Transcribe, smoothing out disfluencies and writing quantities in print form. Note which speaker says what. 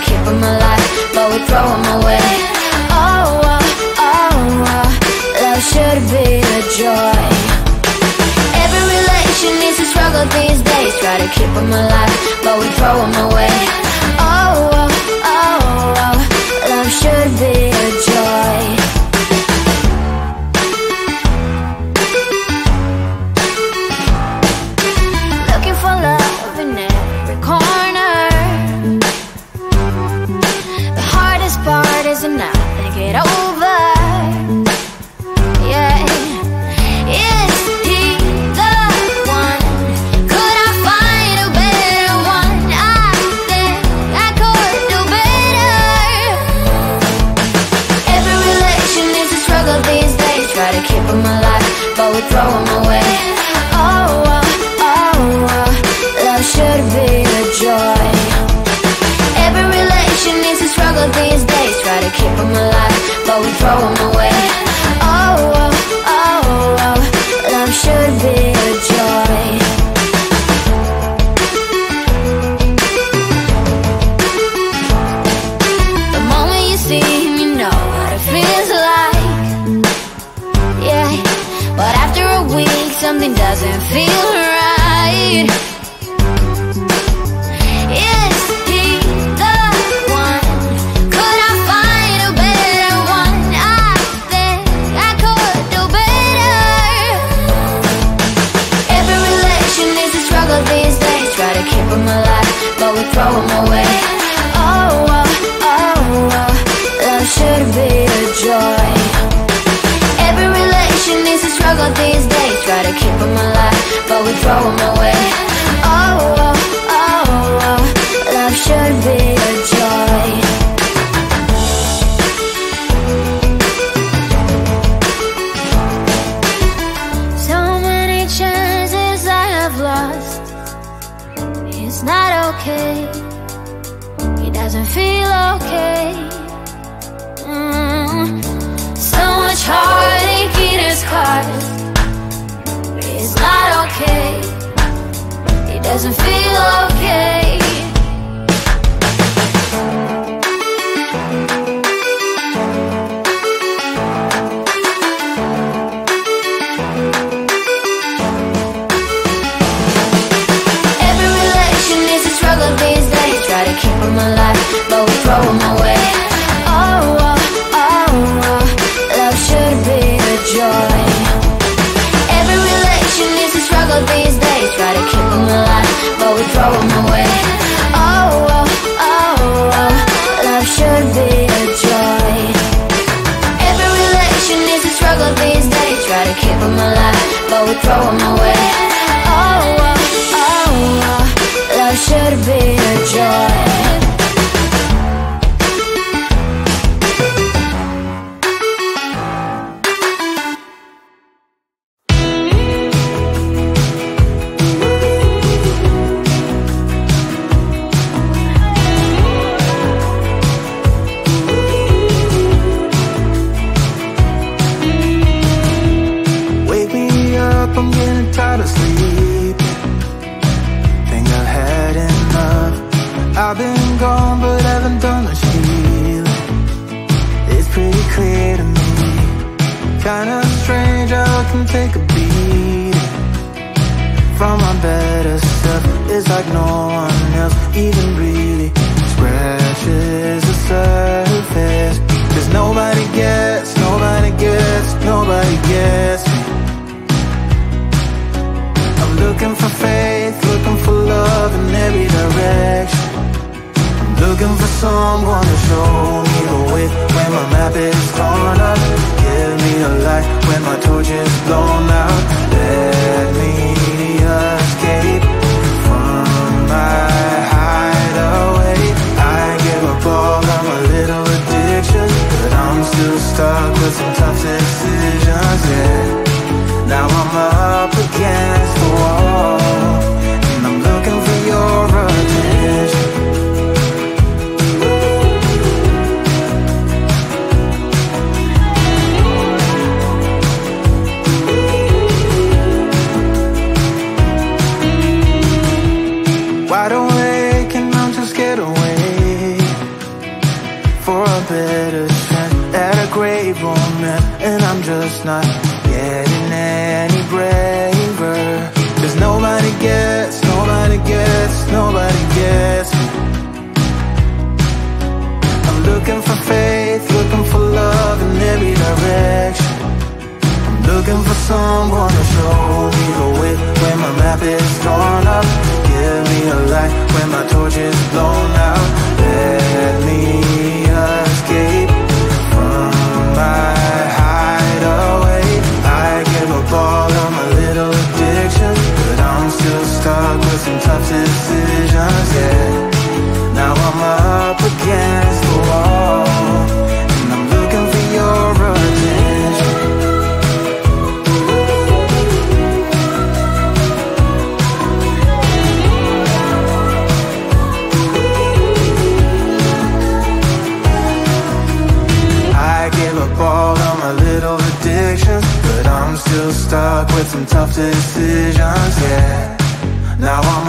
Speaker 1: keep them alive, but we throw them away. Oh, oh, oh, oh, love should be a joy. Every relation needs a struggle these days. Try to keep them alive, but we throw them away. Oh, oh, oh, oh, love should be a joy. Looking for love in every corner. The hardest part is not to get over. Yeah. Is he the one? Could I find a better one? I think I could do better. Every relation is a struggle these days. Try to keep them alive, but we throw them away. Oh, oh, oh, oh, love should be a joy. Every relation is a struggle these days. Try to keep them alive, but we throw them away. Oh, oh, oh, oh, love should be a joy. The moment you see him, you know what it feels like. Yeah, but after a week, something doesn't feel right. Is he the one? Could I find a better one? I think I could do better. Every relation is a struggle these days. Try to keep them alive, but we throw them away. Oh, oh, oh, oh, love should be a joy. Every relation is a struggle these days. Try to keep them alive, but we throw them away. Oh, oh, oh, oh, love should be a joy. So many chances I have lost. It's not okay. It doesn't feel okay. So much heartache in his heart. It's not okay. It doesn't feel okay. Every relation is a struggle these days. Try to keep them alive, but we throw them away. Oh, oh, oh, oh, love should be a joy. Every relation is a struggle these days. Try to keep them alive, but we throw them away. Oh, oh, oh, oh, love should be a joy. Every relation is a struggle these days. Try to keep them alive, but we throw them away. Oh, oh, oh, oh, love should be a joy.
Speaker 2: Wake me up, I'm getting tired of sleeping. Think I've had enough. I've been gone, but haven't done much healing. It's pretty clear to me. Kinda strange how I can take a beating from my better stuff. It's like no one else even really scratches the surface. 'Cause nobody gets, nobody gets, nobody gets me. I'm looking for faith, looking for love in every direction. I'm looking for someone to show me the way when my map is torn up. Give me a light when my torch is blown out. Let me escape from my hideaway. I give up all of my little addictions, but I'm still stuck with some tough decisions, yeah. Now I'm up against the wall, and I'm looking for your attention. Wide awake and I'm too scared away. just not getting any braver. 'Cause nobody gets, nobody gets, nobody gets me. I'm looking for faith, looking for love in every direction. I'm looking for someone to show me the way when my map is drawn up. Give me a light when my torch is blown out. Let me escape from my hideaway. I give up all of my little addictions, but I'm still stuck with some tough decisions, yeah. Now I'm up against the wall, and I'm looking for your attention. I give up all of my little addictions, but I'm still stuck with some tough decisions, yeah. Now I'm